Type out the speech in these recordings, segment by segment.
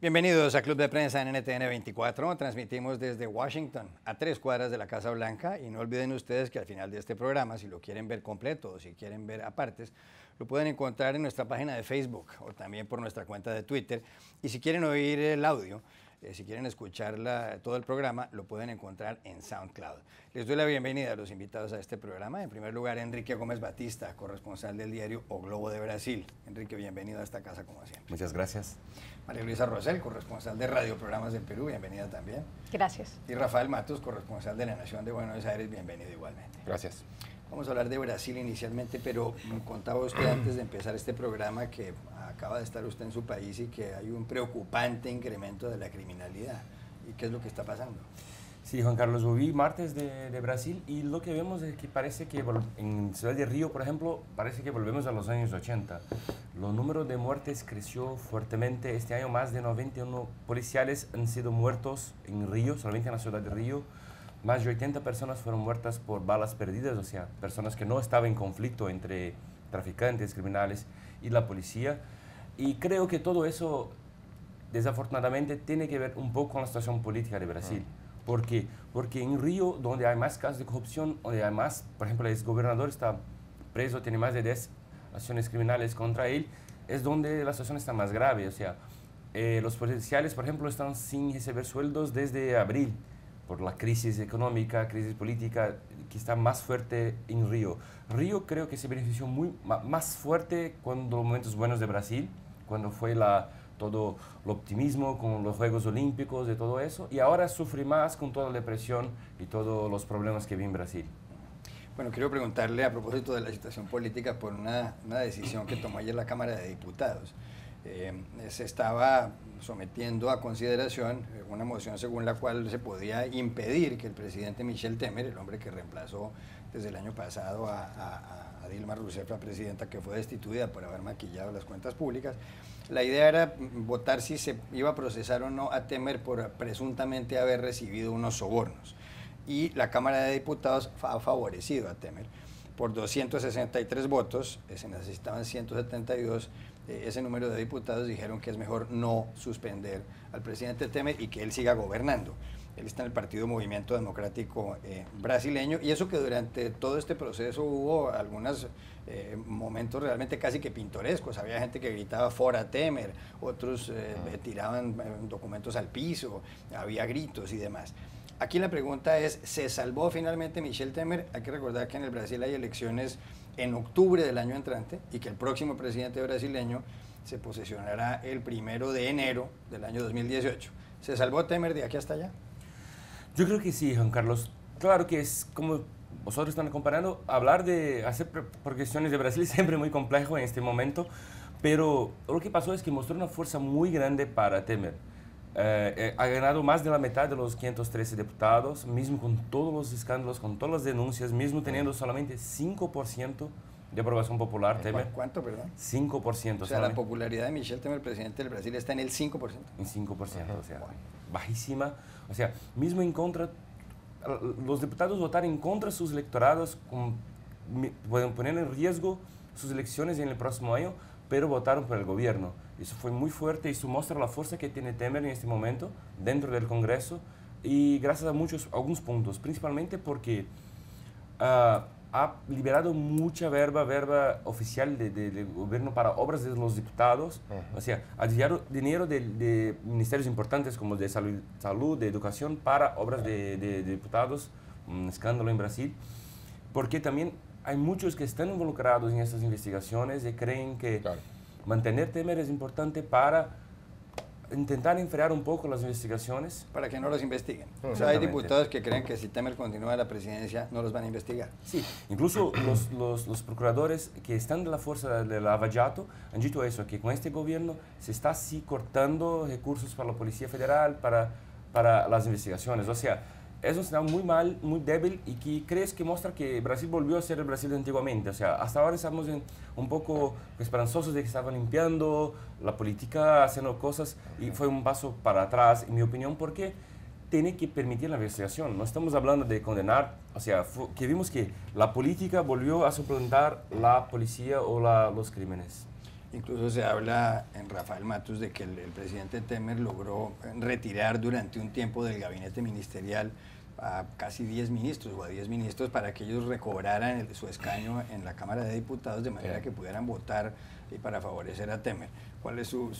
Bienvenidos a Club de Prensa en NTN 24. Transmitimos desde Washington, a 3 cuadras de la Casa Blanca. Y no olviden ustedes que al final de este programa, si lo quieren ver completo o si quieren ver a partes, lo pueden encontrar en nuestra página de Facebook o también por nuestra cuenta de Twitter. Y si quieren oír el audio, si quieren escuchar todo el programa, lo pueden encontrar en SoundCloud. Les doy la bienvenida a los invitados a este programa. En primer lugar, Enrique Gómez Batista, corresponsal del diario O Globo de Brasil. Enrique, bienvenido a esta casa como siempre. Muchas gracias. María Luisa Rosell, corresponsal de Radio Programas del Perú, bienvenida también. Gracias. Y Rafael Matos, corresponsal de La Nación de Buenos Aires, bienvenido igualmente. Gracias. Vamos a hablar de Brasil inicialmente, pero me contaba usted antes de empezar este programa que acaba de estar usted en su país y que hay un preocupante incremento de la criminalidad. ¿Y qué es lo que está pasando? Sí, Juan Carlos, volví martes de Brasil y lo que vemos es que parece que en Ciudad de Río, por ejemplo, parece que volvemos a los años 80. Los números de muertes creció fuertemente. Este año más de 91 policiales han sido muertos en Río, solamente en la ciudad de Río. Más de 80 personas fueron muertas por balas perdidas, o sea, personas que no estaban en conflicto entre traficantes, criminales y la policía. Y creo que todo eso, desafortunadamente, tiene que ver un poco con la situación política de Brasil. ¿Por qué? Porque en Río, donde hay más casos de corrupción, donde hay más, por ejemplo, el exgobernador está preso, tiene más de 10 acciones criminales contra él, es donde la situación está más grave. O sea, los policiales, por ejemplo, están sin recibir sueldos desde abril, por la crisis económica, crisis política, que está más fuerte en Río. Río creo que se benefició más fuerte cuando los momentos buenos de Brasil, cuando fue todo el optimismo con los Juegos Olímpicos y todo eso, y ahora sufre más con toda la depresión y todos los problemas que vi en Brasil. Bueno, quiero preguntarle a propósito de la situación política por una decisión que tomó ayer la Cámara de Diputados. Se estaba sometiendo a consideración una moción según la cual se podía impedir que el presidente Michel Temer, el hombre que reemplazó desde el año pasado a Dilma Rousseff, la presidenta que fue destituida por haber maquillado las cuentas públicas, la idea era votar si se iba a procesar o no a Temer por presuntamente haber recibido unos sobornos. Y la Cámara de Diputados ha favorecido a Temer por 263 votos, se necesitaban 172, ese número de diputados dijeron que es mejor no suspender al presidente Temer y que él siga gobernando. Él está en el Partido Movimiento Democrático Brasileño, y eso que durante todo este proceso hubo algunos momentos realmente casi que pintorescos. Había gente que gritaba "Fora Temer", otros tiraban documentos al piso, había gritos y demás. Aquí la pregunta es, ¿se salvó finalmente Michel Temer? Hay que recordar que en el Brasil hay elecciones en octubre del año entrante y que el próximo presidente brasileño se posesionará el 1 de enero del año 2018. ¿Se salvó Temer de aquí hasta allá? Yo creo que sí, Juan Carlos. Claro que es como vosotros están comparando, hablar de hacer progresiones de Brasil es siempre muy complejo en este momento, pero lo que pasó es que mostró una fuerza muy grande para Temer. Ha ganado más de la mitad de los 513 diputados, mismo con todos los escándalos, con todas las denuncias, mismo teniendo solamente 5% de aprobación popular. Temer. ¿Cuánto, perdón? 5%. O sea, solamente. la popularidad de Michel Temer, presidente del Brasil, está en el 5%. En 5%, o sea, bajísima. O sea, mismo en contra, los diputados votaron en contra de sus electorados, pueden poner en riesgo sus elecciones en el próximo año, pero votaron por el gobierno. Eso fue muy fuerte y eso muestra la fuerza que tiene Temer en este momento dentro del Congreso, y gracias a algunos puntos, principalmente porque ha liberado mucha verba oficial del gobierno para obras de los diputados. O sea, ha desviado dinero de ministerios importantes como de salud, de educación, para obras de diputados, un escándalo en Brasil, porque también hay muchos que están involucrados en estas investigaciones y creen que mantener Temer es importante para intentar enfriar un poco las investigaciones. Para que no los investiguen. O sea, hay diputados que creen que si Temer continúa la presidencia no los van a investigar. Sí, incluso los procuradores que están de la fuerza de la Lava Jato han dicho eso, que con este gobierno se está así cortando recursos para la Policía Federal, para las investigaciones. O sea, es un señal muy mal, muy débil, y que crees que muestra que Brasil volvió a ser el Brasil de antiguamente. O sea, hasta ahora estamos un poco esperanzosos de que estaba limpiando la política, haciendo cosas, y fue un paso para atrás, en mi opinión, porque tiene que permitir la investigación. No estamos hablando de condenar, o sea, que vimos que la política volvió a suplantar la policía o los crímenes. Incluso se habla en Rafael Matus de que el presidente Temer logró retirar durante un tiempo del gabinete ministerial a casi 10 ministros o a 10 ministros para que ellos recobraran su escaño en la Cámara de Diputados de manera que pudieran votar y para favorecer a Temer. ¿Cuál es su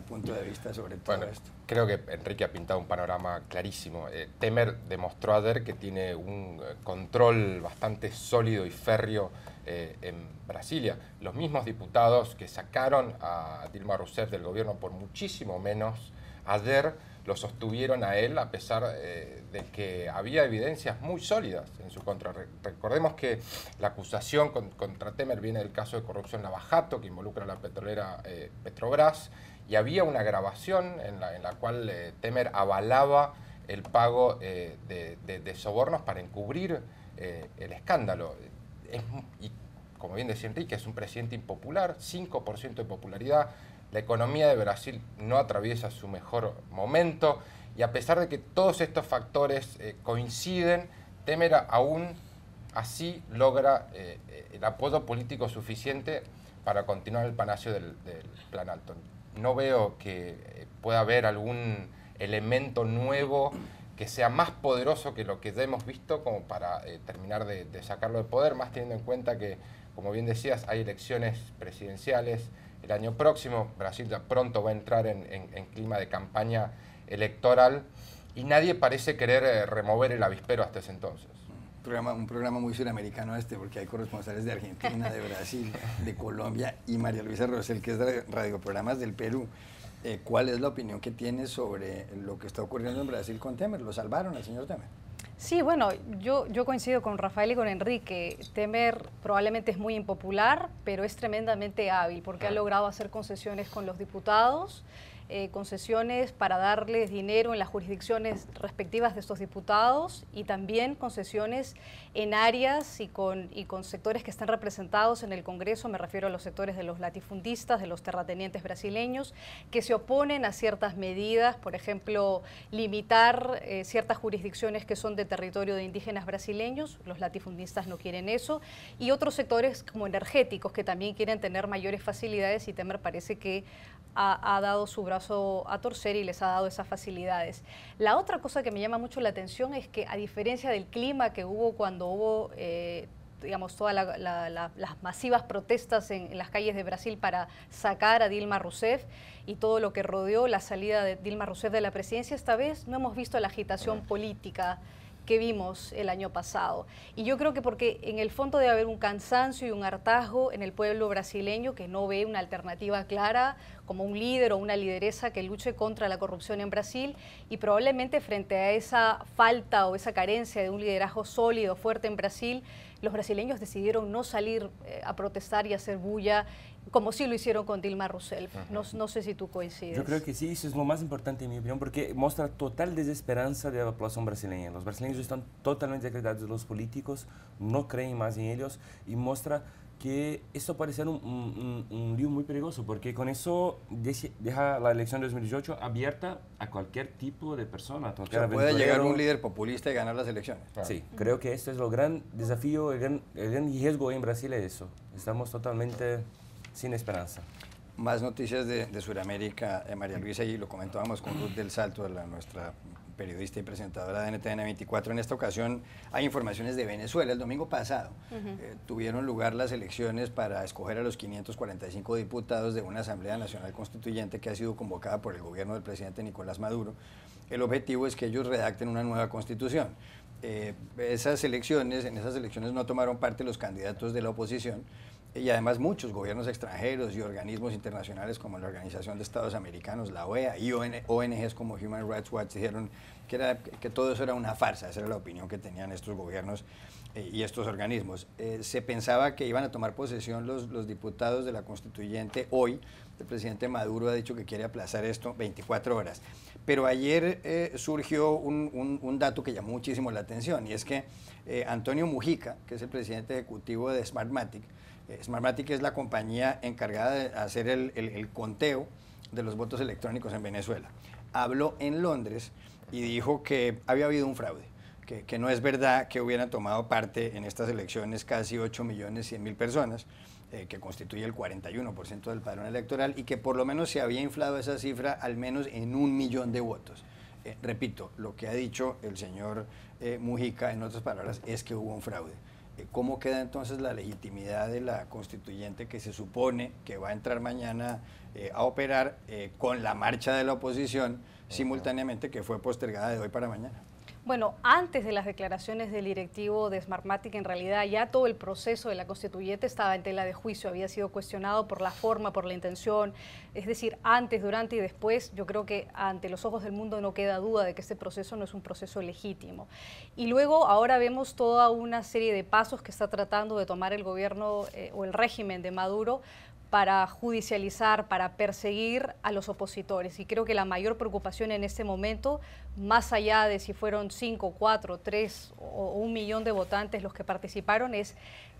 punto de vista sobre todo esto? Creo que Enrique ha pintado un panorama clarísimo. Temer demostró ayer que tiene un control bastante sólido y férreo en Brasilia. Los mismos diputados que sacaron a Dilma Rousseff del gobierno por muchísimo menos, ayer lo sostuvieron a él a pesar de que había evidencias muy sólidas en su contra. Recordemos que la acusación contra Temer viene del caso de corrupción Lava Jato, que involucra a la petrolera Petrobras, y había una grabación en la cual Temer avalaba el pago de sobornos para encubrir el escándalo. Y como bien decía Enrique, es un presidente impopular, 5% de popularidad. La economía de Brasil no atraviesa su mejor momento y a pesar de que todos estos factores coinciden, Temer aún así logra el apoyo político suficiente para continuar el panaceo del Planalto. No veo que pueda haber algún elemento nuevo que sea más poderoso que lo que ya hemos visto como para terminar de sacarlo de poder, más teniendo en cuenta que, como bien decías, hay elecciones presidenciales el año próximo. Brasil ya pronto va a entrar en clima de campaña electoral y nadie parece querer remover el avispero hasta ese entonces. Un programa muy suramericano porque hay corresponsales de Argentina, de Brasil, de Colombia y María Luisa Rosell, que es de Radioprogramas del Perú. ¿Cuál es la opinión que tiene sobre lo que está ocurriendo en Brasil con Temer? ¿Lo salvaron al señor Temer? Sí, bueno, yo coincido con Rafael y con Enrique. Temer probablemente es muy impopular, pero es tremendamente hábil porque ha logrado hacer concesiones con los diputados, concesiones para darles dinero en las jurisdicciones respectivas de estos diputados y también concesiones en áreas y con sectores que están representados en el Congreso. Me refiero a los sectores de los latifundistas, de los terratenientes brasileños, que se oponen a ciertas medidas, por ejemplo, limitar ciertas jurisdicciones que son de territorio de indígenas brasileños. Los latifundistas no quieren eso, y otros sectores como energéticos que también quieren tener mayores facilidades, y Temer parece que ha dado su brazo a torcer y les ha dado esas facilidades. La otra cosa que me llama mucho la atención es que, a diferencia del clima que hubo cuando hubo digamos, todas las masivas protestas en las calles de Brasil para sacar a Dilma Rousseff y todo lo que rodeó la salida de Dilma Rousseff de la presidencia, esta vez no hemos visto la agitación política que vimos el año pasado. Y yo creo que porque en el fondo debe haber un cansancio y un hartazgo en el pueblo brasileño que no ve una alternativa clara como un líder o una lideresa que luche contra la corrupción en Brasil, y probablemente frente a esa falta o esa carencia de un liderazgo sólido, fuerte en Brasil, los brasileños decidieron no salir a protestar y hacer bulla como sí lo hicieron con Dilma Rousseff. No sé si tú coincides. Yo creo que sí, eso es lo más importante en mi opinión, porque muestra total desesperanza de la población brasileña. Los brasileños están totalmente acreditados, los políticos no creen más en ellos, y muestra que esto puede ser un lío muy peligroso, porque con eso deja la elección de 2018 abierta a cualquier tipo de persona. O sea, puede llegar un líder populista y ganar las elecciones. Sí, creo que este es el gran desafío, el gran riesgo en Brasil es eso. Estamos totalmente sin esperanza. Más noticias de Sudamérica, María Luisa, y lo comentábamos con Ruth del Salto, nuestra periodista y presentadora de NTN 24. En esta ocasión hay informaciones de Venezuela. El domingo pasado tuvieron lugar las elecciones para escoger a los 545 diputados de una Asamblea Nacional Constituyente que ha sido convocada por el gobierno del presidente Nicolás Maduro. El objetivo es que ellos redacten una nueva constitución. En esas elecciones no tomaron parte los candidatos de la oposición, y además muchos gobiernos extranjeros y organismos internacionales como la Organización de Estados Americanos, la OEA, y ONGs como Human Rights Watch dijeron que todo eso era una farsa. Esa era la opinión que tenían estos gobiernos y estos organismos. Se pensaba que iban a tomar posesión los diputados de la constituyente hoy. El presidente Maduro ha dicho que quiere aplazar esto 24 horas. Pero ayer surgió un dato que llamó muchísimo la atención, y es que Antonio Mujica, que es el presidente ejecutivo de Smartmatic, Smartmatic es la compañía encargada de hacer el conteo de los votos electrónicos en Venezuela, habló en Londres y dijo que había habido un fraude, que no es verdad que hubieran tomado parte en estas elecciones casi 8.100.000 personas, que constituye el 41% del padrón electoral, y que por lo menos se había inflado esa cifra al menos en 1 millón de votos. Repito, lo que ha dicho el señor Mujica, en otras palabras, es que hubo un fraude. ¿Cómo queda entonces la legitimidad de la constituyente que se supone que va a entrar mañana a operar con la marcha de la oposición simultáneamente, que fue postergada de hoy para mañana? Bueno, antes de las declaraciones del directivo de Smartmatic, en realidad ya todo el proceso de la constituyente estaba en tela de juicio, había sido cuestionado por la forma, por la intención, es decir, antes, durante y después. Yo creo que ante los ojos del mundo no queda duda de que este proceso no es un proceso legítimo. Y luego ahora vemos toda una serie de pasos que está tratando de tomar el gobierno o el régimen de Maduro para judicializar, para perseguir a los opositores. Y creo que la mayor preocupación en este momento, más allá de si fueron 5, 4, 3 o 1 millón de votantes los que participaron, es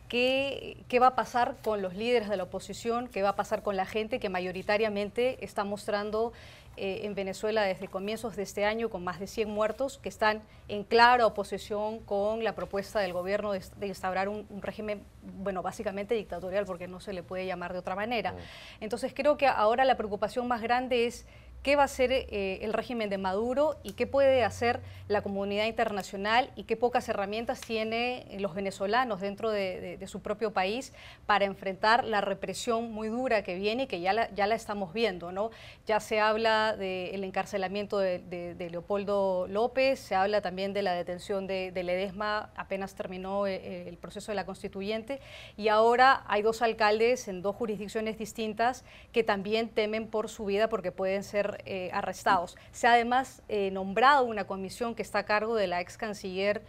qué va a pasar con los líderes de la oposición, qué va a pasar con la gente que mayoritariamente está mostrando en Venezuela desde comienzos de este año, con más de 100 muertos, que están en clara oposición con la propuesta del gobierno de instaurar un régimen, bueno, básicamente dictatorial, porque no se le puede llamar de otra manera. Entonces creo que ahora la preocupación más grande es qué va a hacer el régimen de Maduro y qué puede hacer la comunidad internacional y qué pocas herramientas tienen los venezolanos dentro de su propio país para enfrentar la represión muy dura que viene y que ya la estamos viendo, ¿no? Ya se habla del encarcelamiento de Leopoldo López, se habla también de la detención de Ledesma, apenas terminó el proceso de la constituyente, y ahora hay 2 alcaldes en 2 jurisdicciones distintas que también temen por su vida porque pueden ser arrestados. Se ha además nombrado una comisión que está a cargo de la ex canciller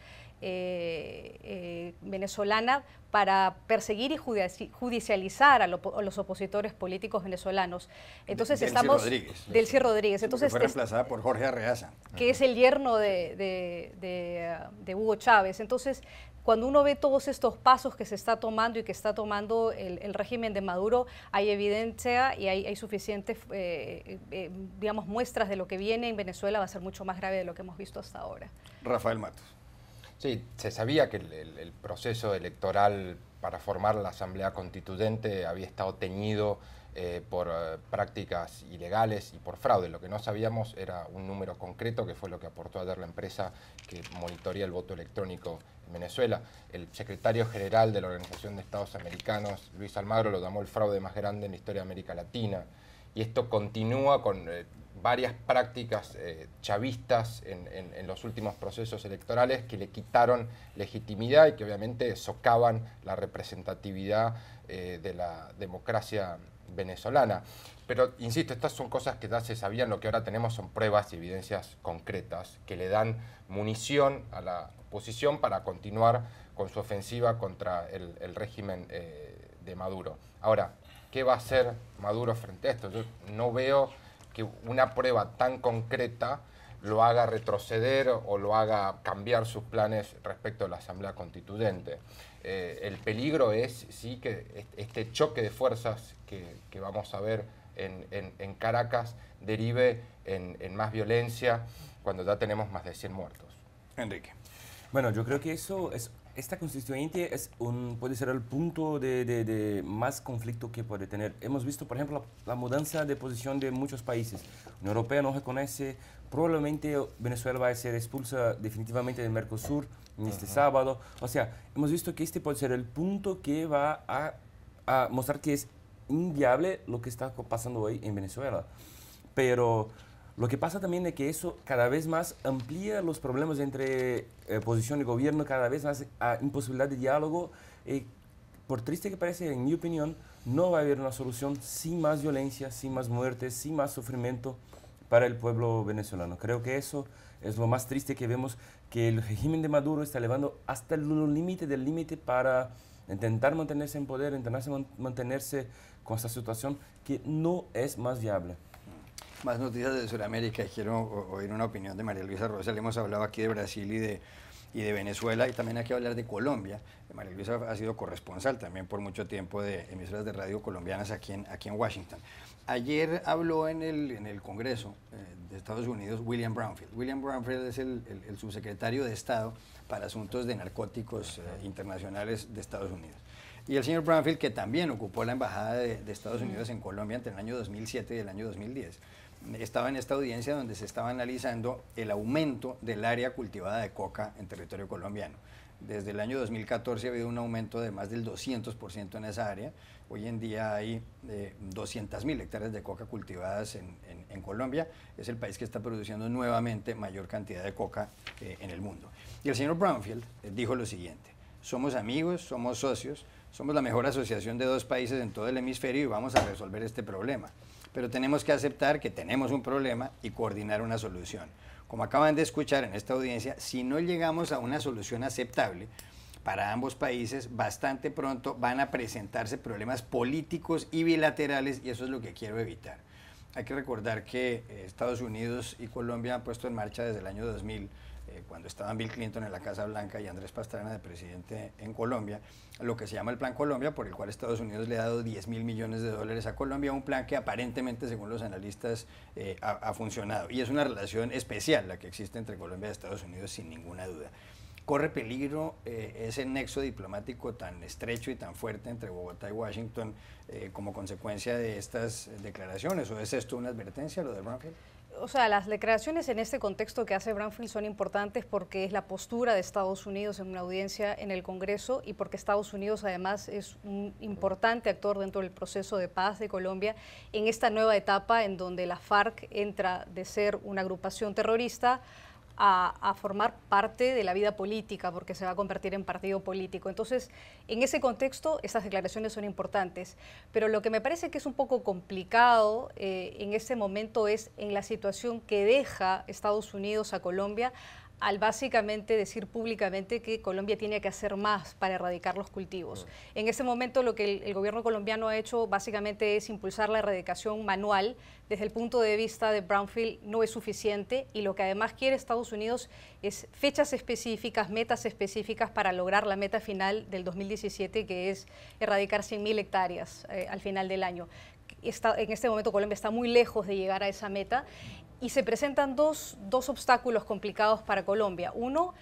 venezolana para perseguir y judicializar a los opositores políticos venezolanos. Entonces Delcy Rodríguez. Entonces, fue reemplazada por Jorge Arreaza, que es el yerno de Hugo Chávez. Entonces, cuando uno ve todos estos pasos que se está tomando y que está tomando el régimen de Maduro, hay evidencia y hay suficientes, digamos, muestras de lo que viene en Venezuela. Va a ser mucho más grave de lo que hemos visto hasta ahora. Rafael Matos. Sí, se sabía que el proceso electoral para formar la Asamblea Constituyente había estado teñido por prácticas ilegales y por fraude. Lo que no sabíamos era un número concreto, que fue lo que aportó ayer la empresa que monitorea el voto electrónico en Venezuela. El secretario general de la Organización de Estados Americanos, Luis Almagro, lo llamó el fraude más grande en la historia de América Latina. Y esto continúa con varias prácticas chavistas en los últimos procesos electorales que le quitaron legitimidad y que obviamente socavan la representatividad de la democracia venezolana. Pero, insisto, estas son cosas que ya se sabían. Lo que ahora tenemos son pruebas y evidencias concretas que le dan munición a la oposición para continuar con su ofensiva contra el régimen de Maduro. Ahora, ¿qué va a hacer Maduro frente a esto? Yo no veo que una prueba tan concreta lo haga retroceder o lo haga cambiar sus planes respecto a la Asamblea Constituyente. El peligro es, sí, que este choque de fuerzas que vamos a ver en Caracas derive en más violencia cuando ya tenemos más de 100 muertos. Enrique. Bueno, yo creo que esta constituyente puede ser el punto de más conflicto que puede tener. Hemos visto, por ejemplo, la mudanza de posición de muchos países. La Unión Europea no reconoce, probablemente Venezuela va a ser expulsa definitivamente del Mercosur este sábado. O sea, hemos visto que este puede ser el punto que va a mostrar que es inviable lo que está pasando hoy en Venezuela. Pero lo que pasa también es que eso cada vez más amplía los problemas entre oposición y gobierno, cada vez más imposibilidad de diálogo. Por triste que parece, en mi opinión, no va a haber una solución sin más violencia, sin más muertes, sin más sufrimiento para el pueblo venezolano. Creo que eso es lo más triste que vemos, que el régimen de Maduro está elevando hasta el límite del límite para intentar mantenerse en poder, intentar mantenerse con esta situación que no es más viable. Más noticias de Sudamérica. Quiero oír una opinión de María Luisa Rosal. Hemos hablado aquí de Brasil y de Venezuela, y también hay que hablar de Colombia. María Luisa ha sido corresponsal también por mucho tiempo de emisoras de radio colombianas aquí en Washington. Ayer habló en el Congreso de Estados Unidos William Brownfield. William Brownfield es el subsecretario de Estado para Asuntos de Narcóticos internacionales de Estados Unidos. Y el señor Bromfield, que también ocupó la embajada de Estados Unidos en Colombia entre el año 2007 y el año 2010, estaba en esta audiencia donde se estaba analizando el aumento del área cultivada de coca en territorio colombiano. Desde el año 2014 ha habido un aumento de más del 200% en esa área. Hoy en día hay 200.000 hectáreas de coca cultivadas en Colombia. Es el país que está produciendo nuevamente mayor cantidad de coca en el mundo. Y el señor Bromfield dijo lo siguiente: somos amigos, somos socios, somos la mejor asociación de dos países en todo el hemisferio y vamos a resolver este problema. Pero tenemos que aceptar que tenemos un problema y coordinar una solución. Como acaban de escuchar en esta audiencia, si no llegamos a una solución aceptable para ambos países, bastante pronto van a presentarse problemas políticos y bilaterales, y eso es lo que quiero evitar. Hay que recordar que Estados Unidos y Colombia han puesto en marcha desde el año 2000, cuando estaban Bill Clinton en la Casa Blanca y Andrés Pastrana de presidente en Colombia, lo que se llama el Plan Colombia, por el cual Estados Unidos le ha dado 10.000 millones de dólares a Colombia, un plan que aparentemente, según los analistas, ha funcionado. Y es una relación especial la que existe entre Colombia y Estados Unidos, sin ninguna duda. Corre peligro ese nexo diplomático tan estrecho y tan fuerte entre Bogotá y Washington como consecuencia de estas declaraciones, ¿o es esto una advertencia, lo de Bromfield? O sea, las declaraciones en este contexto que hace Bromfield son importantes porque es la postura de Estados Unidos en una audiencia en el Congreso y porque Estados Unidos además es un importante actor dentro del proceso de paz de Colombia en esta nueva etapa en donde la FARC entra de ser una agrupación terrorista a formar parte de la vida política, porque se va a convertir en partido político. Entonces, en ese contexto, estas declaraciones son importantes. Pero lo que me parece que es un poco complicado en este momento es en la situación que deja Estados Unidos a Colombia al básicamente decir públicamente que Colombia tiene que hacer más para erradicar los cultivos. En ese momento lo que el gobierno colombiano ha hecho básicamente es impulsar la erradicación manual. Desde el punto de vista de Bromfield no es suficiente y lo que además quiere Estados Unidos es fechas específicas, metas específicas para lograr la meta final del 2017, que es erradicar 100.000 hectáreas al final del año. En este momento Colombia está muy lejos de llegar a esa meta y se presentan dos obstáculos complicados para Colombia. Uno,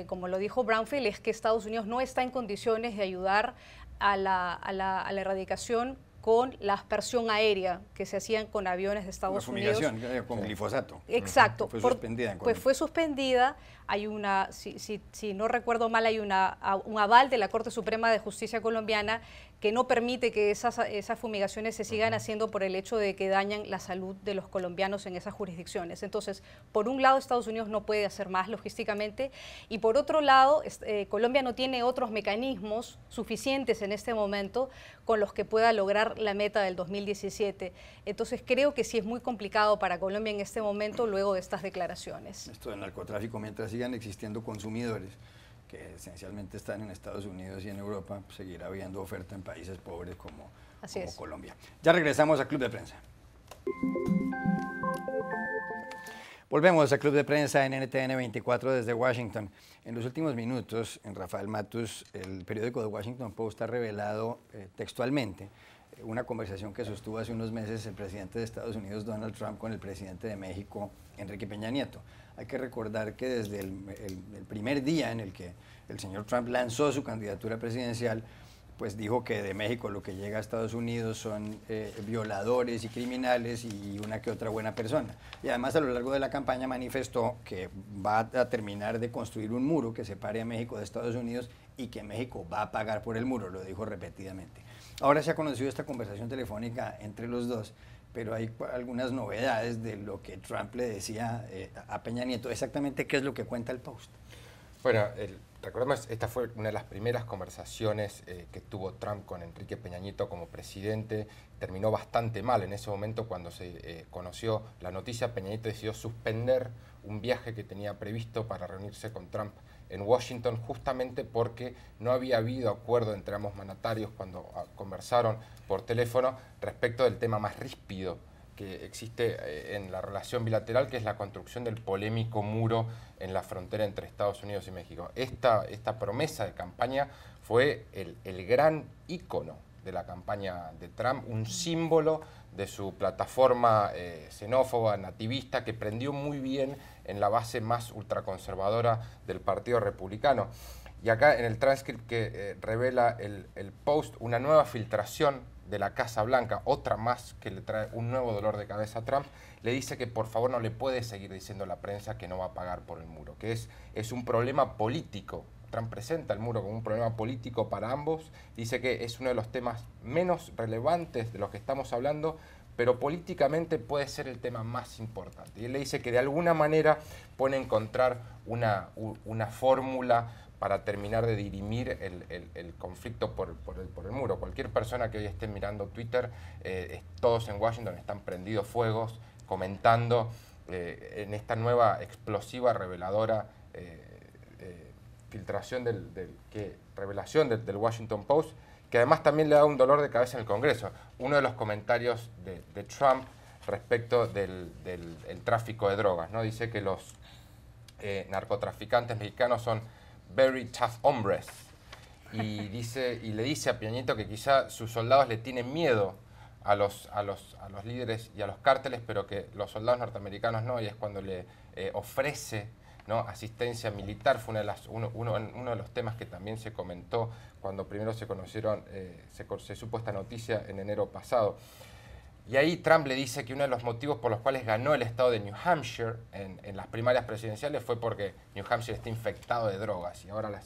como lo dijo Bromfield, es que Estados Unidos no está en condiciones de ayudar a la erradicación con la aspersión aérea que se hacían con aviones de Estados Unidos. La fumigación con glifosato. Exacto. Fue suspendida en Colombia. Pues fue suspendida. Hay una, si no recuerdo mal, hay un aval de la Corte Suprema de Justicia colombiana que no permite que esas fumigaciones se sigan haciendo por el hecho de que dañan la salud de los colombianos en esas jurisdicciones. Entonces, por un lado, Estados Unidos no puede hacer más logísticamente y por otro lado, Colombia no tiene otros mecanismos suficientes en este momento con los que pueda lograr la meta del 2017. Entonces, creo que sí es muy complicado para Colombia en este momento luego de estas declaraciones. Esto del narcotráfico, mientras sigan existiendo consumidores que esencialmente están en Estados Unidos y en Europa, pues seguirá habiendo oferta en países pobres como Colombia. Ya regresamos a Club de Prensa. Volvemos a Club de Prensa en NTN 24 desde Washington. En los últimos minutos, en Rafael Matus, el periódico The Washington Post ha revelado textualmente una conversación que sostuvo hace unos meses el presidente de Estados Unidos, Donald Trump, con el presidente de México, Enrique Peña Nieto. Hay que recordar que desde el primer día en el que el señor Trump lanzó su candidatura presidencial, pues dijo que de México lo que llega a Estados Unidos son violadores y criminales y una que otra buena persona. Y además a lo largo de la campaña manifestó que va a terminar de construir un muro que separe a México de Estados Unidos y que México va a pagar por el muro, lo dijo repetidamente. Ahora se ha conocido esta conversación telefónica entre los dos, pero hay algunas novedades de lo que Trump le decía a Peña Nieto. Exactamente, ¿qué es lo que cuenta el Post? Bueno, recordemos, esta fue una de las primeras conversaciones que tuvo Trump con Enrique Peña Nieto como presidente. Terminó bastante mal. En ese momento, cuando se conoció la noticia, Peña Nieto decidió suspender un viaje que tenía previsto para reunirse con Trump en Washington, justamente porque no había habido acuerdo entre ambos mandatarios cuando conversaron por teléfono respecto del tema más ríspido que existe en la relación bilateral, que es la construcción del polémico muro en la frontera entre Estados Unidos y México. Esta promesa de campaña fue el gran ícono de la campaña de Trump, un símbolo de su plataforma xenófoba, nativista, que prendió muy bien en la base más ultraconservadora del Partido Republicano. Y acá en el transcript que revela el Post, una nueva filtración de la Casa Blanca, otra más que le trae un nuevo dolor de cabeza a Trump, le dice que por favor no le puede seguir diciendo a la prensa que no va a pagar por el muro, que es un problema político. Trump presenta el muro como un problema político para ambos, dice que es uno de los temas menos relevantes de los que estamos hablando, pero políticamente puede ser el tema más importante. Y él le dice que de alguna manera puede encontrar una fórmula para terminar de dirimir el conflicto por el muro. Cualquier persona que hoy esté mirando Twitter, todos en Washington están prendidos fuegos, comentando en esta nueva explosiva, reveladora filtración revelación del Washington Post, que además también le da un dolor de cabeza en el Congreso. Uno de los comentarios de Trump respecto del tráfico de drogas, ¿no? Dice que los narcotraficantes mexicanos son very tough hombres, y le dice a Peña Nieto que quizá sus soldados le tienen miedo a los líderes y a los cárteles, pero que los soldados norteamericanos no, y es cuando le ofrece, ¿no?, asistencia militar. Fue uno de los temas que también se comentó cuando primero se conocieron, se supo esta noticia en enero pasado. Y ahí Trump le dice que uno de los motivos por los cuales ganó el estado de New Hampshire en las primarias presidenciales fue porque New Hampshire está infectado de drogas. Y ahora una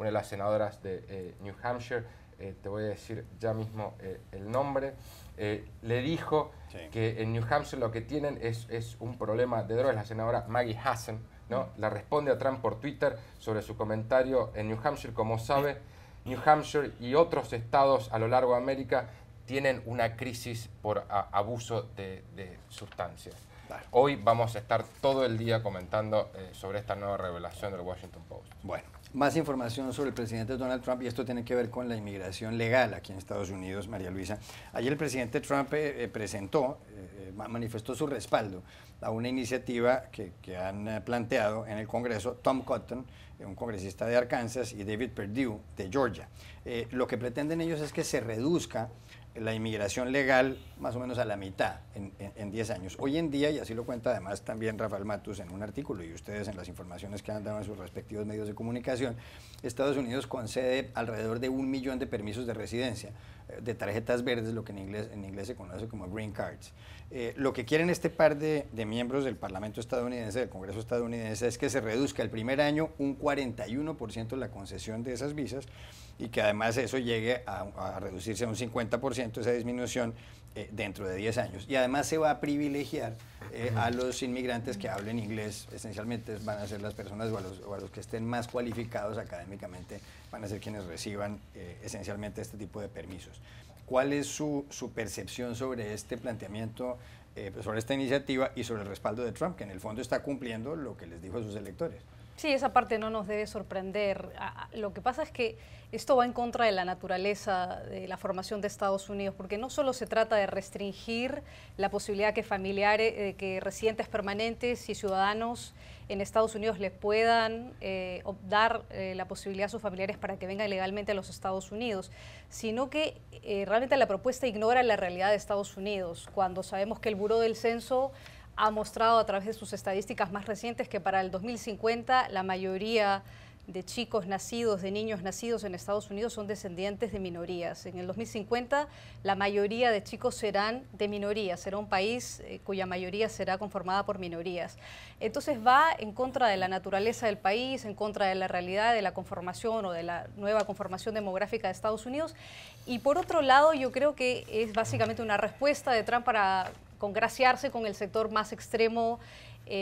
de las senadoras de New Hampshire, te voy a decir ya mismo el nombre, le dijo que en New Hampshire lo que tienen es un problema de drogas. La senadora Maggie Hassan, ¿no?, la responde a Trump por Twitter sobre su comentario en New Hampshire. Como sabe, New Hampshire y otros estados a lo largo de América tienen una crisis por abuso de sustancias. Claro. Hoy vamos a estar todo el día comentando sobre esta nueva revelación del Washington Post. Bueno, más información sobre el presidente Donald Trump, y esto tiene que ver con la inmigración legal aquí en Estados Unidos, María Luisa. Ayer el presidente Trump manifestó su respaldo a una iniciativa que han planteado en el Congreso Tom Cotton, un congresista de Arkansas, y David Perdue, de Georgia. Lo que pretenden ellos es que se reduzca la inmigración legal más o menos a la mitad en 10 años. Hoy en día, y así lo cuenta además también Rafael Matus en un artículo, y ustedes en las informaciones que han dado en sus respectivos medios de comunicación, Estados Unidos concede alrededor de 1 millón de permisos de residencia, de tarjetas verdes, lo que en inglés se conoce como green cards. Lo que quieren este par de miembros del Parlamento estadounidense, del Congreso estadounidense, es que se reduzca el primer año un 41% la concesión de esas visas, y que además eso llegue a reducirse a un 50% esa disminución dentro de 10 años. Y además se va a privilegiar a los inmigrantes que hablen inglés. Esencialmente van a ser las personas o a los que estén más cualificados académicamente, van a ser quienes reciban esencialmente este tipo de permisos. ¿Cuál es su percepción sobre este planteamiento, sobre esta iniciativa y sobre el respaldo de Trump, que en el fondo está cumpliendo lo que les dijo a sus electores? Sí, esa parte no nos debe sorprender. Lo que pasa es que esto va en contra de la naturaleza de la formación de Estados Unidos, porque no solo se trata de restringir la posibilidad que familiares, que residentes permanentes y ciudadanos en Estados Unidos les puedan dar la posibilidad a sus familiares para que vengan legalmente a los Estados Unidos, sino que realmente la propuesta ignora la realidad de Estados Unidos, cuando sabemos que el Buró del Censo ha mostrado a través de sus estadísticas más recientes que para el 2050 la mayoría de chicos nacidos, de niños nacidos en Estados Unidos son descendientes de minorías. En el 2050 la mayoría de chicos serán de minorías, será un país cuya mayoría será conformada por minorías. Entonces va en contra de la naturaleza del país, en contra de la realidad de la conformación o de la nueva conformación demográfica de Estados Unidos. Y por otro lado, yo creo que es básicamente una respuesta de Trump para congraciarse con el sector más extremo,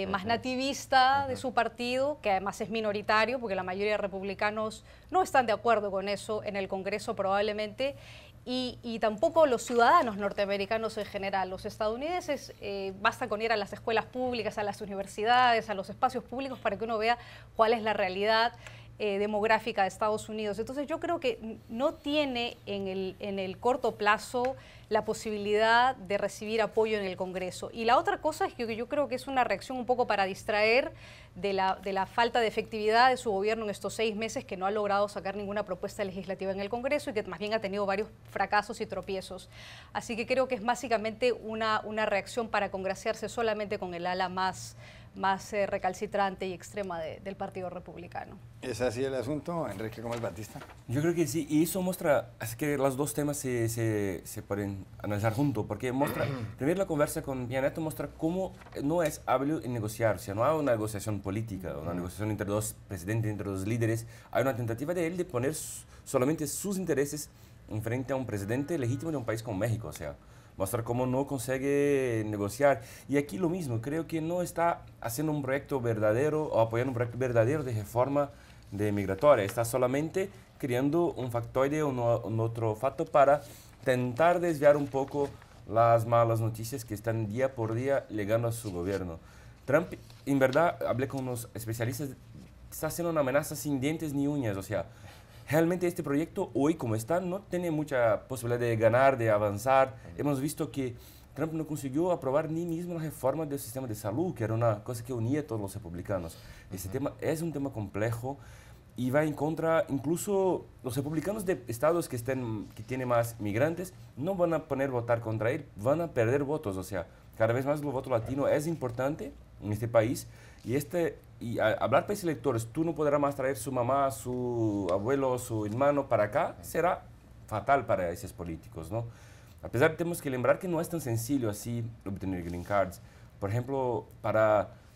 más nativista de su partido, que además es minoritario, porque la mayoría de republicanos no están de acuerdo con eso en el Congreso probablemente, y tampoco los ciudadanos norteamericanos en general. Los estadounidenses, basta con ir a las escuelas públicas, a las universidades, a los espacios públicos para que uno vea cuál es la realidad demográfica de Estados Unidos. Entonces yo creo que no tiene en el corto plazo la posibilidad de recibir apoyo en el Congreso. Y la otra cosa es que yo creo que es una reacción un poco para distraer de la falta de efectividad de su gobierno en estos 6 meses, que no ha logrado sacar ninguna propuesta legislativa en el Congreso y que más bien ha tenido varios fracasos y tropiezos. Así que creo que es básicamente una reacción para congraciarse solamente con el ala más más recalcitrante y extrema del Partido Republicano. ¿Es así el asunto, Enrique Gómez Batista? Yo creo que sí, y eso muestra, es que los dos temas se pueden analizar juntos, porque muestra, primero la conversa con Pianetto muestra cómo no es hábil en negociar, o sea, no hay una negociación política, una negociación entre dos presidentes, entre dos líderes, hay una tentativa de él de poner solamente sus intereses en frente a un presidente legítimo de un país como México, o sea, mostrar cómo no consigue negociar. Y aquí lo mismo, creo que no está haciendo un proyecto verdadero o apoyando un proyecto verdadero de reforma de migratoria, está solamente creando un factoide o un otro factor para tentar desviar un poco las malas noticias que están día por día llegando a su gobierno. Trump, en verdad, hablé con unos especialistas, está haciendo una amenaza sin dientes ni uñas, o sea, realmente este proyecto hoy como está no tiene mucha posibilidad de ganar, de avanzar. Hemos visto que Trump no consiguió aprobar ni mismo la reforma del sistema de salud, que era una cosa que unía a todos los republicanos. Este tema es un tema complejo y va en contra, incluso los republicanos de estados que tienen más migrantes no van a poner votar contra él, van a perder votos. O sea, cada vez más el voto latino es importante en este país y hablar países electores, tú no podrás más traer su mamá, su abuelo, su hermano para acá, será fatal para esos políticos, ¿no? A pesar, tenemos que lembrar que no es tan sencillo así obtener green cards. Por ejemplo,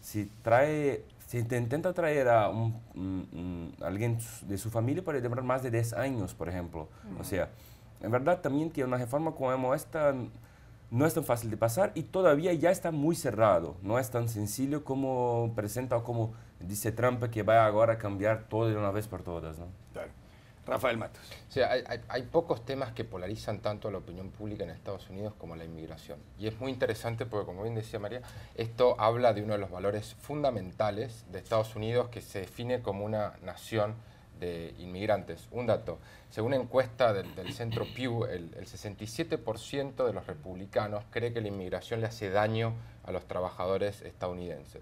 si te intenta traer a alguien de su familia, puede demorar más de 10 años, por ejemplo. O sea, en verdad también que una reforma como esta no es tan fácil de pasar y todavía ya está muy cerrado. No es tan sencillo como presenta o como dice Trump que va ahora a cambiar todo de una vez por todas, ¿no? Claro. Rafael Matos. O sea, hay pocos temas que polarizan tanto a la opinión pública en Estados Unidos como la inmigración. Y es muy interesante porque, como bien decía María, esto habla de uno de los valores fundamentales de Estados Unidos que se define como una nación de inmigrantes. Un dato, según una encuesta del Centro Pew, el 67% de los republicanos cree que la inmigración le hace daño a los trabajadores estadounidenses.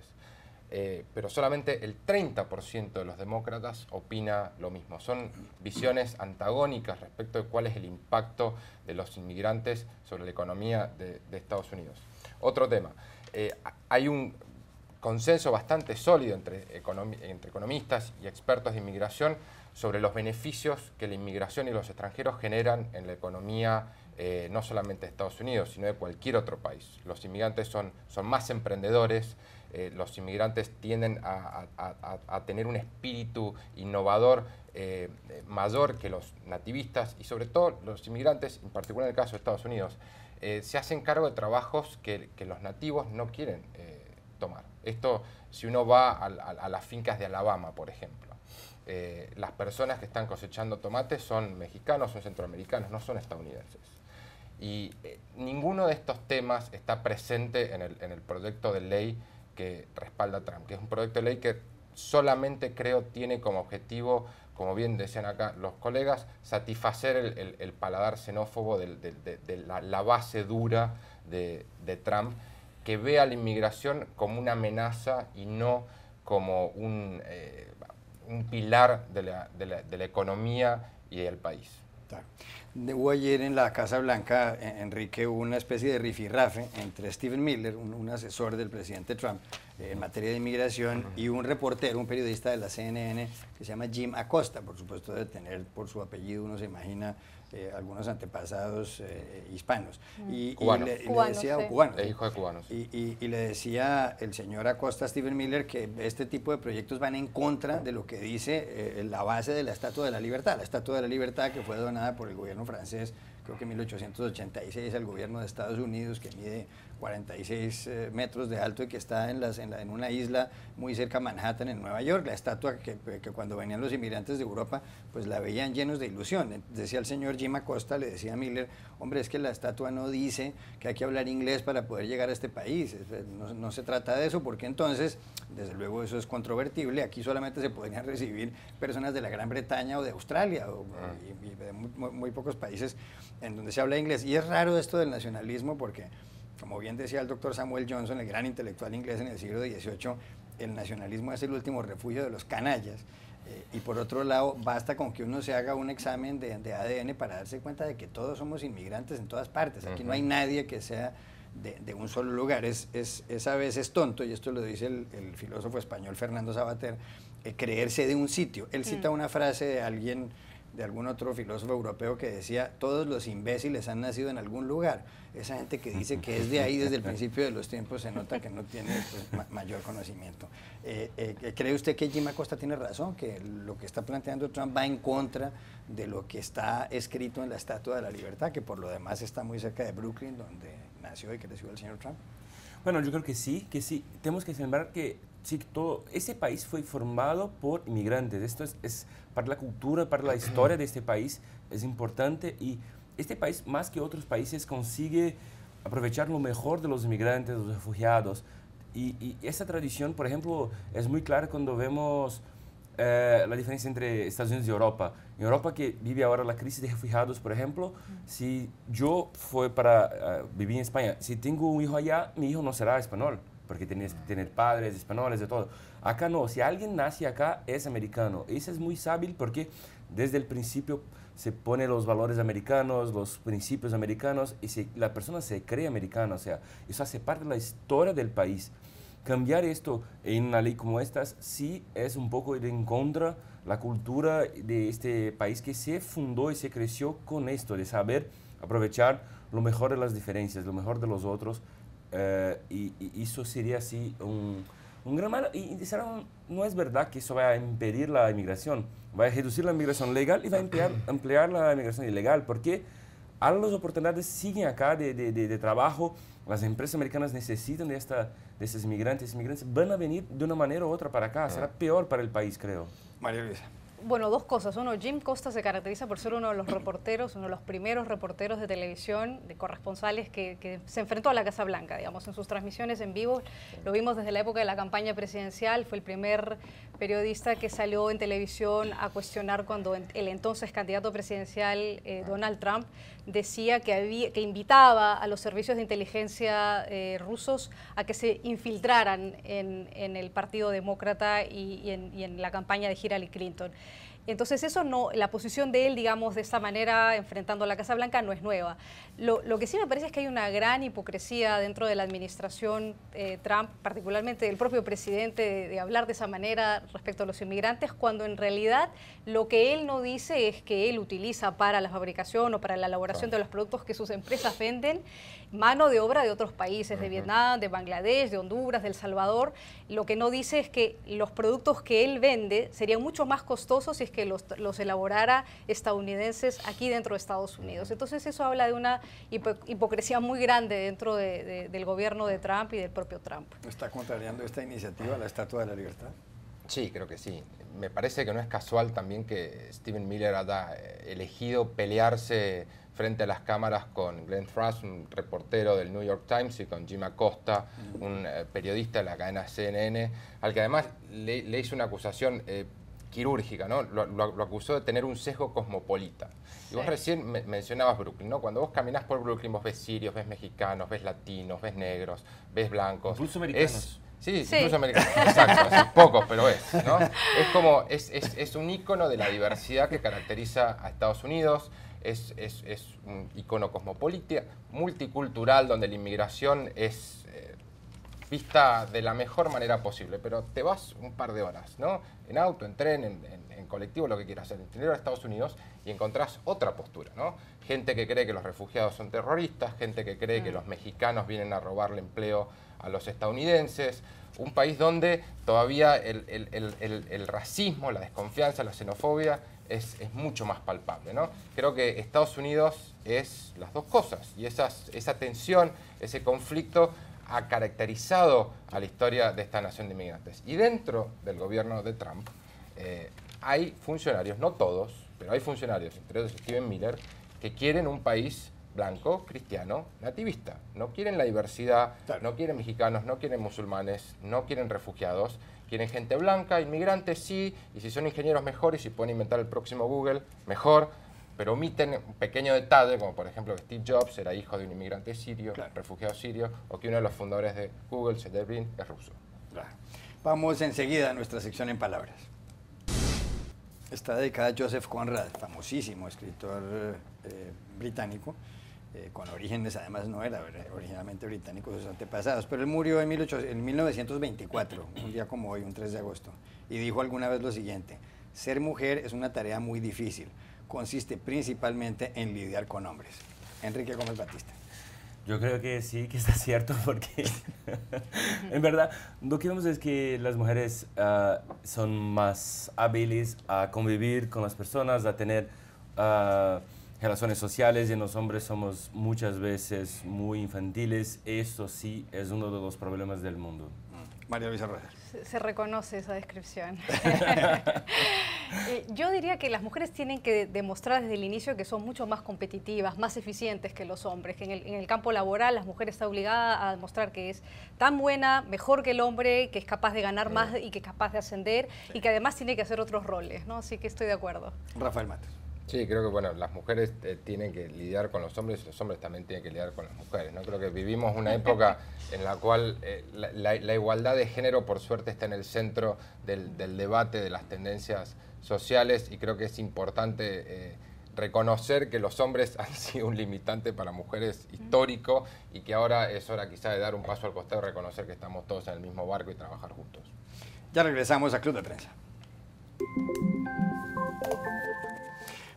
Pero solamente el 30% de los demócratas opina lo mismo. Son visiones antagónicas respecto de cuál es el impacto de los inmigrantes sobre la economía de Estados Unidos. Otro tema, hay un consenso bastante sólido entre economistas y expertos de inmigración sobre los beneficios que la inmigración y los extranjeros generan en la economía no solamente de Estados Unidos, sino de cualquier otro país. Los inmigrantes son más emprendedores, los inmigrantes tienden a tener un espíritu innovador mayor que los nativistas y sobre todo los inmigrantes, en particular en el caso de Estados Unidos, se hacen cargo de trabajos que los nativos no quieren tomar. Esto, si uno va a las fincas de Alabama, por ejemplo, las personas que están cosechando tomates son mexicanos, son centroamericanos, no son estadounidenses. Y ninguno de estos temas está presente en el proyecto de ley que respalda Trump, que es un proyecto de ley que solamente creo tiene como objetivo, como bien decían acá los colegas, satisfacer el paladar xenófobo de la base dura de Trump, que ve a la inmigración como una amenaza y no como un pilar de la economía y del país. Claro. Hubo ayer en la Casa Blanca, Enrique, una especie de rifirrafe entre Stephen Miller, un asesor del presidente Trump en materia de inmigración, y un reportero, un periodista de la CNN que se llama Jim Acosta. Por supuesto, de tener por su apellido, uno se imagina algunos antepasados hispanos. Cubanos. Le decía, sí. cubanos. Es hijo de cubanos. Y le decía el señor Acosta a Stephen Miller que este tipo de proyectos van en contra de lo que dice la base de la Estatua de la Libertad. La Estatua de la Libertad, que fue donada por el gobierno francés, creo que en 1886, al gobierno de Estados Unidos, que mide 46 metros de alto y que está en una isla muy cerca a Manhattan, en Nueva York. La estatua que cuando venían los inmigrantes de Europa, pues la veían llenos de ilusión. Decía el señor Jim Acosta, le decía a Miller, hombre, es que la estatua no dice que hay que hablar inglés para poder llegar a este país. No se trata de eso, porque entonces, desde luego eso es controvertible. Aquí solamente se podrían recibir personas de la Gran Bretaña o de Australia, y de muy pocos países en donde se habla inglés. Y es raro esto del nacionalismo porque, como bien decía el doctor Samuel Johnson, el gran intelectual inglés en el siglo XVIII, el nacionalismo es el último refugio de los canallas. Y por otro lado, basta con que uno se haga un examen de ADN para darse cuenta de que todos somos inmigrantes en todas partes. Aquí no hay nadie que sea de un solo lugar. Es a veces tonto, y esto lo dice el filósofo español Fernando Savater, creerse de un sitio. Él cita una frase de alguien, de algún otro filósofo europeo, que decía: todos los imbéciles han nacido en algún lugar. Esa gente que dice que es de ahí desde el principio de los tiempos se nota que no tiene pues, mayor conocimiento. ¿Cree usted que Jim Acosta tiene razón, que lo que está planteando Trump va en contra de lo que está escrito en la Estatua de la Libertad, que por lo demás está muy cerca de Brooklyn, donde nació y creció el señor Trump? Bueno, yo creo que sí, que sí. Tenemos que sembrar que sí, todo ese país fue formado por inmigrantes. Esto es para la cultura, para la historia de este país, es importante. Y este país, más que otros países, consigue aprovechar lo mejor de los inmigrantes, los refugiados. Y esa tradición, por ejemplo, es muy clara cuando vemos la diferencia entre Estados Unidos y Europa. En Europa, que vive ahora la crisis de refugiados, por ejemplo, si yo fui para vivir en España, si tengo un hijo allá, mi hijo no será español, porque tienes que tener padres españoles, de todo. Acá no, si alguien nace acá, es americano. Eso es muy hábil porque desde el principio se pone los valores americanos, los principios americanos, y la persona se cree americana, o sea, eso hace parte de la historia del país. Cambiar esto en una ley como esta sí es un poco ir en contra la cultura de este país que se fundó y se creció con esto, de saber aprovechar lo mejor de las diferencias, lo mejor de los otros, y eso sería así un gran mal. Y no es verdad que eso va a impedir la inmigración, va a reducir la inmigración legal y va a ampliar la inmigración ilegal, porque a las oportunidades siguen acá de trabajo. Las empresas americanas necesitan de esos inmigrantes. Inmigrantes van a venir de una manera u otra para acá. Será peor para el país, creo. María Luisa. Bueno, dos cosas. Uno, Jim Acosta se caracteriza por ser uno de los reporteros, uno de los primeros reporteros de televisión, de corresponsales que se enfrentó a la Casa Blanca, digamos, en sus transmisiones en vivo. Lo vimos desde la época de la campaña presidencial. Fue el primer periodista que salió en televisión a cuestionar cuando el entonces candidato presidencial Donald Trump decía que invitaba a los servicios de inteligencia rusos a que se infiltraran en el Partido Demócrata y en la campaña de Hillary Clinton. Entonces eso no, la posición de él, digamos, de esta manera, enfrentando a la Casa Blanca, no es nueva. Lo que sí me parece es que hay una gran hipocresía dentro de la administración Trump, particularmente del propio presidente, de hablar de esa manera respecto a los inmigrantes, cuando en realidad lo que él no dice es que él utiliza para la fabricación o para la elaboración de los productos que sus empresas venden mano de obra de otros países, de Vietnam, de Bangladesh, de Honduras, de El Salvador. Lo que no dice es que los productos que él vende serían mucho más costosos si es que los elaborara estadounidenses aquí dentro de Estados Unidos. Entonces eso habla de una hipocresía muy grande dentro del gobierno de Trump y del propio Trump. ¿Está contrariando esta iniciativa la Estatua de la Libertad? Sí, creo que sí. Me parece que no es casual también que Stephen Miller haya elegido pelearse frente a las cámaras con Glenn Thrush, un reportero del New York Times, y con Jim Acosta, un periodista de la cadena CNN, al que además le hizo una acusación quirúrgica, ¿no? Lo acusó de tener un sesgo cosmopolita. Y vos recién mencionabas Brooklyn, ¿no? Cuando vos caminás por Brooklyn, vos ves sirios, ves mexicanos, ves latinos, ves negros, ves blancos. Incluso americanos. Sí, incluso americanos, exacto, así, pocos, pero ¿no? Es como, es un ícono de la diversidad que caracteriza a Estados Unidos. Es un icono cosmopolita, multicultural, donde la inmigración es vista de la mejor manera posible, pero te vas un par de horas, ¿no? En auto, en tren, en colectivo, lo que quieras, en el interior de Estados Unidos, y encontrás otra postura, ¿no? Gente que cree que los refugiados son terroristas, gente que cree que los mexicanos vienen a robarle empleo a los estadounidenses, un país donde todavía el racismo, la desconfianza, la xenofobia es mucho más palpable, ¿no? Creo que Estados Unidos es las dos cosas, y esa tensión, ese conflicto ha caracterizado a la historia de esta nación de inmigrantes. Y dentro del gobierno de Trump hay funcionarios, no todos, pero hay funcionarios, entre ellos Stephen Miller, que quieren un país blanco, cristiano, nativista. No quieren la diversidad, no quieren mexicanos, no quieren musulmanes, no quieren refugiados, quieren gente blanca, inmigrantes sí, y si son ingenieros mejor, y si pueden inventar el próximo Google, mejor, pero omiten un pequeño detalle, como por ejemplo que Steve Jobs era hijo de un inmigrante sirio, refugiado sirio, o que uno de los fundadores de Google, Sergey Brin, es ruso. Vamos enseguida a nuestra sección en palabras. Está dedicada a Joseph Conrad, famosísimo escritor británico, con orígenes, además no era originalmente británico, sus antepasados, pero él murió en 1924, un día como hoy, un 3 de agosto, y dijo alguna vez lo siguiente: ser mujer es una tarea muy difícil, consiste principalmente en lidiar con hombres. Enrique Gómez Batista. Yo creo que sí, que está cierto, porque en verdad lo que vemos es que las mujeres son más hábiles a convivir con las personas, a tener relaciones sociales, y los hombres somos muchas veces muy infantiles. Esto sí es uno de los problemas del mundo. María Luisa Rosa. Se reconoce esa descripción. Yo diría que las mujeres tienen que demostrar desde el inicio que son mucho más competitivas, más eficientes que los hombres, que en el campo laboral las mujeres están obligadas a demostrar que es tan buena, mejor que el hombre, que es capaz de ganar más y que es capaz de ascender, y que además tiene que hacer otros roles, ¿no? Así que estoy de acuerdo. Rafael Matos. Sí, creo que bueno, las mujeres tienen que lidiar con los hombres y los hombres también tienen que lidiar con las mujeres, ¿no? Creo que vivimos una época en la cual la igualdad de género, por suerte, está en el centro del debate de las tendencias sociales, y creo que es importante reconocer que los hombres han sido un limitante para mujeres histórico, y que ahora es hora quizá de dar un paso al costado y reconocer que estamos todos en el mismo barco y trabajar juntos. Ya regresamos a Club de Prensa.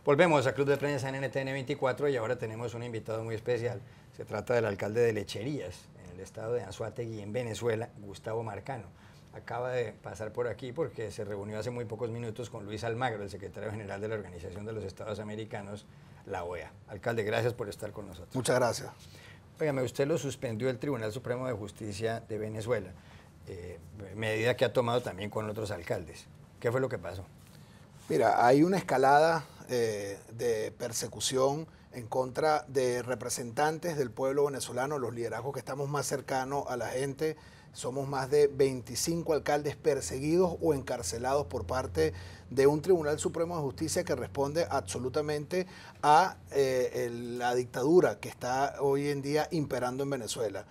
Volvemos a Club de Prensa en NTN 24 y ahora tenemos un invitado muy especial. Se trata del alcalde de Lecherías, en el estado de Anzoátegui, en Venezuela, Gustavo Marcano. Acaba de pasar por aquí porque se reunió hace muy pocos minutos con Luis Almagro, el secretario general de la Organización de los Estados Americanos, la OEA. Alcalde, gracias por estar con nosotros. Muchas gracias. Óigame, usted lo suspendió el Tribunal Supremo de Justicia de Venezuela, medida que ha tomado también con otros alcaldes. ¿Qué fue lo que pasó? Mira, hay una escalada de persecución en contra de representantes del pueblo venezolano, los liderazgos que estamos más cercanos a la gente. Somos más de 25 alcaldes perseguidos o encarcelados por parte de un Tribunal Supremo de Justicia que responde absolutamente a la dictadura que está hoy en día imperando en Venezuela.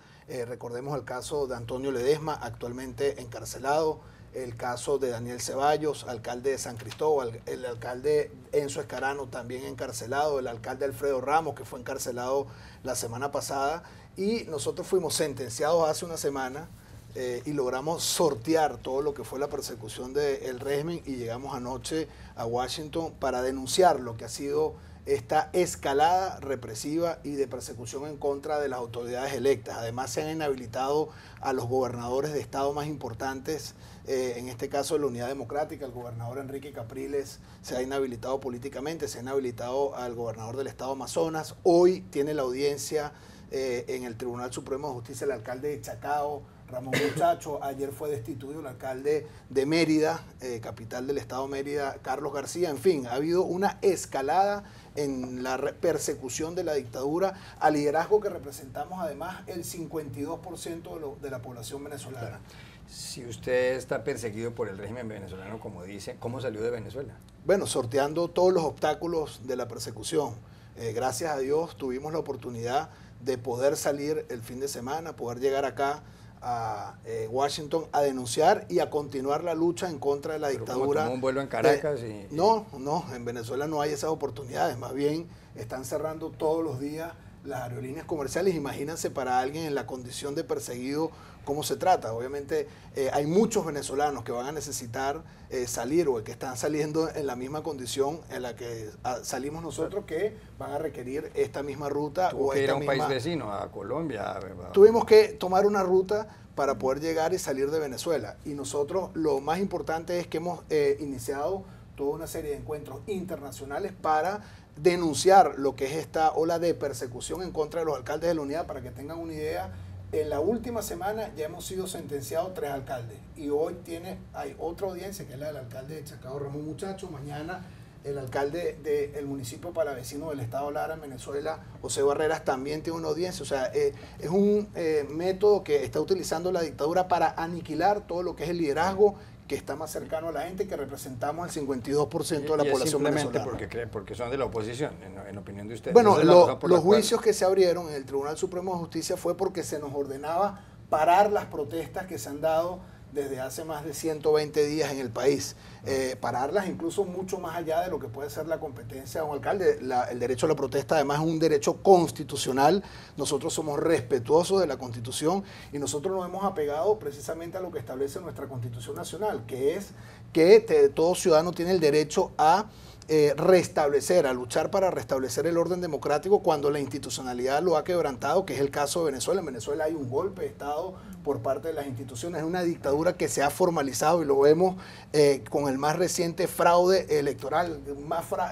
Recordemos el caso de Antonio Ledesma, actualmente encarcelado, el caso de Daniel Ceballos, alcalde de San Cristóbal, el alcalde Enzo Escarano también encarcelado, el alcalde Alfredo Ramos, que fue encarcelado la semana pasada, y nosotros fuimos sentenciados hace una semana y logramos sortear todo lo que fue la persecución del régimen, y llegamos anoche a Washington para denunciar lo que ha sido esta escalada represiva y de persecución en contra de las autoridades electas. Además, se han inhabilitado a los gobernadores de estado más importantes, en este caso de la Unidad Democrática. El gobernador Enrique Capriles se ha inhabilitado políticamente, se ha inhabilitado al gobernador del estado Amazonas. Hoy tiene la audiencia en el Tribunal Supremo de Justicia el alcalde de Chacao, Ramón Muchacho. Ayer fue destituido el alcalde de Mérida, capital del estado Mérida, Carlos García. En fin, ha habido una escalada en la persecución de la dictadura al liderazgo que representamos, además, el 52% de la población venezolana. Claro. Si usted está perseguido por el régimen venezolano, como dice, ¿cómo salió de Venezuela? Bueno, sorteando todos los obstáculos de la persecución. Gracias a Dios tuvimos la oportunidad de poder salir el fin de semana, poder llegar acá a Washington a denunciar y a continuar la lucha en contra de la dictadura. ¿Tomó un vuelo en Caracas? No, en Venezuela no hay esas oportunidades, más bien están cerrando todos los días las aerolíneas comerciales. Imagínense para alguien en la condición de perseguido cómo se trata. Obviamente hay muchos venezolanos que van a necesitar salir, o que están saliendo en la misma condición en la que salimos nosotros, que van a requerir esta misma ruta. ¿Tuvo que ir a un país vecino, a Colombia? Tuvimos que tomar una ruta para poder llegar y salir de Venezuela. Y nosotros lo más importante es que hemos iniciado toda una serie de encuentros internacionales para denunciar lo que es esta ola de persecución en contra de los alcaldes de la unidad. Para que tengan una idea, en la última semana ya hemos sido sentenciados 3 alcaldes, y hoy hay otra audiencia que es la del alcalde de Chacao, Ramón Muchacho. Mañana el alcalde del municipio palavecino del estado Lara, en Venezuela, José Barreras, también tiene una audiencia. O sea, es un método que está utilizando la dictadura para aniquilar todo lo que es el liderazgo que está más cercano a la gente, que representamos el 52% de la población venezolana. Porque son de la oposición, en opinión de ustedes. Bueno, los juicios que se abrieron en el Tribunal Supremo de Justicia fue porque se nos ordenaba parar las protestas que se han dado desde hace más de 120 días en el país. Pararlas incluso mucho más allá de lo que puede ser la competencia de un alcalde. El derecho a la protesta además es un derecho constitucional. Nosotros somos respetuosos de la Constitución y nosotros nos hemos apegado precisamente a lo que establece nuestra Constitución Nacional, que es que todo ciudadano tiene el derecho a restablecer, a luchar para restablecer el orden democrático cuando la institucionalidad lo ha quebrantado, que es el caso de Venezuela. En Venezuela hay un golpe de Estado por parte de las instituciones, es una dictadura que se ha formalizado y lo vemos con el más reciente fraude electoral,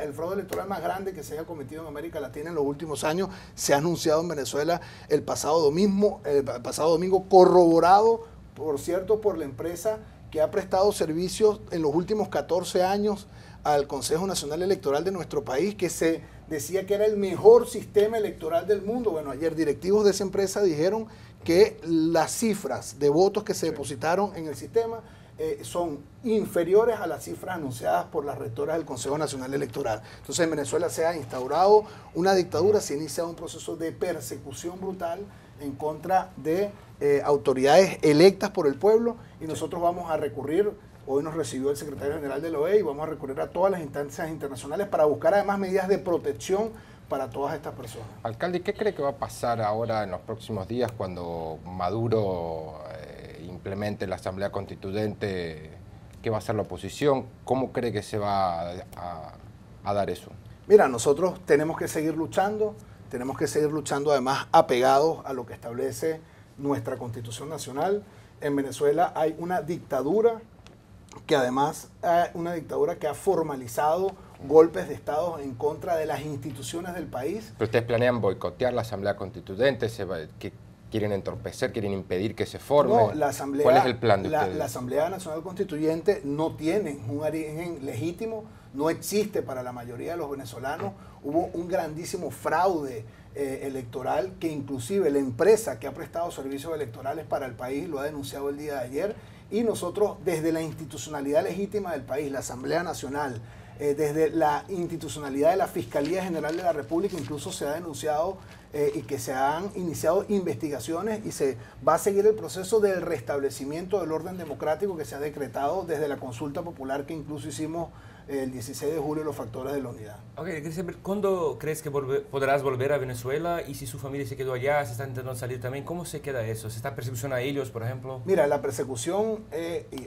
el fraude electoral más grande que se haya cometido en América Latina en los últimos años, se ha anunciado en Venezuela el pasado domingo, corroborado, por cierto, por la empresa que ha prestado servicios en los últimos 14 años al Consejo Nacional Electoral de nuestro país, que se decía que era el mejor sistema electoral del mundo. Bueno, ayer directivos de esa empresa dijeron que las cifras de votos que se depositaron en el sistema son inferiores a las cifras anunciadas por las rectoras del Consejo Nacional Electoral. Entonces en Venezuela se ha instaurado una dictadura, se ha iniciado un proceso de persecución brutal en contra de autoridades electas por el pueblo y nosotros vamos a recurrir. Hoy nos recibió el secretario general de la OEA y vamos a recurrir a todas las instancias internacionales para buscar además medidas de protección para todas estas personas. Alcalde, ¿qué cree que va a pasar ahora en los próximos días cuando Maduro implemente la Asamblea Constituyente? ¿Qué va a hacer la oposición? ¿Cómo cree que se va a dar eso? Mira, nosotros tenemos que seguir luchando además apegados a lo que establece nuestra Constitución Nacional. En Venezuela hay una dictadura que además que ha formalizado golpes de Estado en contra de las instituciones del país. ¿Pero ustedes planean boicotear la Asamblea Constituyente? ¿Que quieren entorpecer, quieren impedir que se forme? No, la Asamblea, ¿cuál es el plan de ustedes? La Asamblea Nacional Constituyente no tiene un origen legítimo, no existe para la mayoría de los venezolanos. Hubo un grandísimo fraude electoral que inclusive la empresa que ha prestado servicios electorales para el país lo ha denunciado el día de ayer. Y nosotros, desde la institucionalidad legítima del país, la Asamblea Nacional, desde la institucionalidad de la Fiscalía General de la República, incluso se ha denunciado y que se han iniciado investigaciones y se va a seguir el proceso del restablecimiento del orden democrático que se ha decretado desde la consulta popular que incluso hicimos el 16 de julio, los factores de la unidad. Ok, ¿cuándo crees que podrás volver a Venezuela? Y si su familia se quedó allá, se está intentando salir también, ¿cómo se queda eso? ¿Se está persecución a ellos, por ejemplo? Mira, la persecución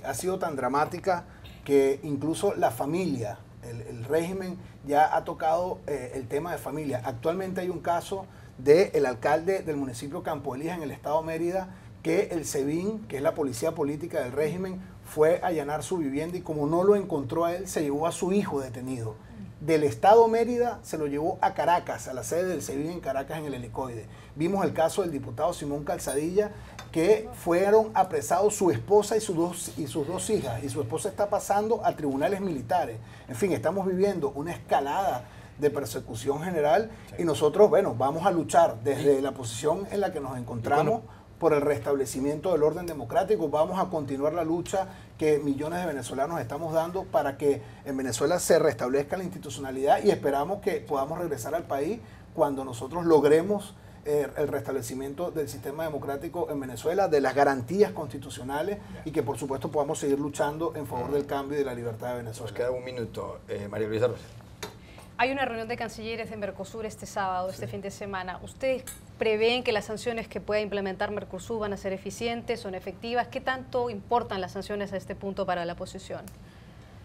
ha sido tan dramática que incluso la familia, el régimen ya ha tocado el tema de familia. Actualmente hay un caso del alcalde del municipio Campo Elías en el estado Mérida, que el SEBIN, que es la policía política del régimen, fue a allanar su vivienda y como no lo encontró a él, se llevó a su hijo detenido. Del estado Mérida se lo llevó a Caracas, a la sede del SEBIN en Caracas en el helicoide. Vimos el caso del diputado Simón Calzadilla, que fueron apresados su esposa y sus dos hijas, y su esposa está pasando a tribunales militares. En fin, estamos viviendo una escalada de persecución general y nosotros, bueno, vamos a luchar desde la posición en la que nos encontramos por el restablecimiento del orden democrático. Vamos a continuar la lucha que millones de venezolanos estamos dando para que en Venezuela se restablezca la institucionalidad y esperamos que podamos regresar al país cuando nosotros logremos el restablecimiento del sistema democrático en Venezuela, de las garantías constitucionales y que por supuesto podamos seguir luchando en favor del cambio y de la libertad de Venezuela. Nos queda un minuto. María Luisa Rosel. Hay una reunión de cancilleres de Mercosur este sábado, este fin de semana. ¿Ustedes prevén que las sanciones que pueda implementar Mercosur van a ser eficientes, son efectivas? ¿Qué tanto importan las sanciones a este punto para la oposición?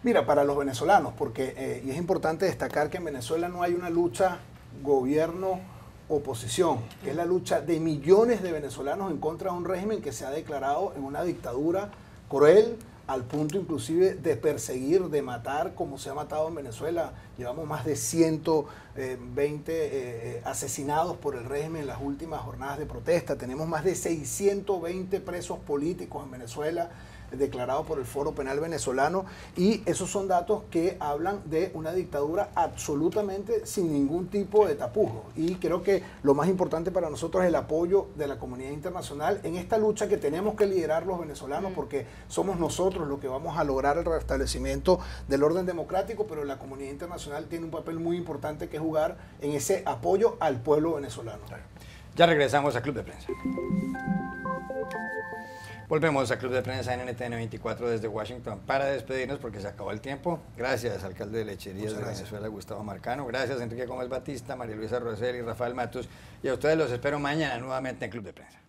Mira, para los venezolanos, porque y es importante destacar que en Venezuela no hay una lucha gobierno-oposición, que es la lucha de millones de venezolanos en contra de un régimen que se ha declarado en una dictadura cruel, al punto inclusive de perseguir, de matar, como se ha matado en Venezuela. Llevamos más de 120 asesinados por el régimen en las últimas jornadas de protesta. Tenemos más de 620 presos políticos en Venezuela declarados por el Foro Penal Venezolano, y esos son datos que hablan de una dictadura absolutamente sin ningún tipo de tapujos. Y creo que lo más importante para nosotros es el apoyo de la comunidad internacional en esta lucha que tenemos que liderar los venezolanos, porque somos nosotros los que vamos a lograr el restablecimiento del orden democrático, pero la comunidad internacional tiene un papel muy importante que jugar en ese apoyo al pueblo venezolano. Ya regresamos a Club de Prensa. Volvemos a Club de Prensa en NTN 24 desde Washington para despedirnos porque se acabó el tiempo. Gracias, alcalde de Lecherías de Venezuela, Gustavo Marcano. Gracias, Enrique Gómez Batista, María Luisa Rosel y Rafael Matus. Y a ustedes los espero mañana nuevamente en Club de Prensa.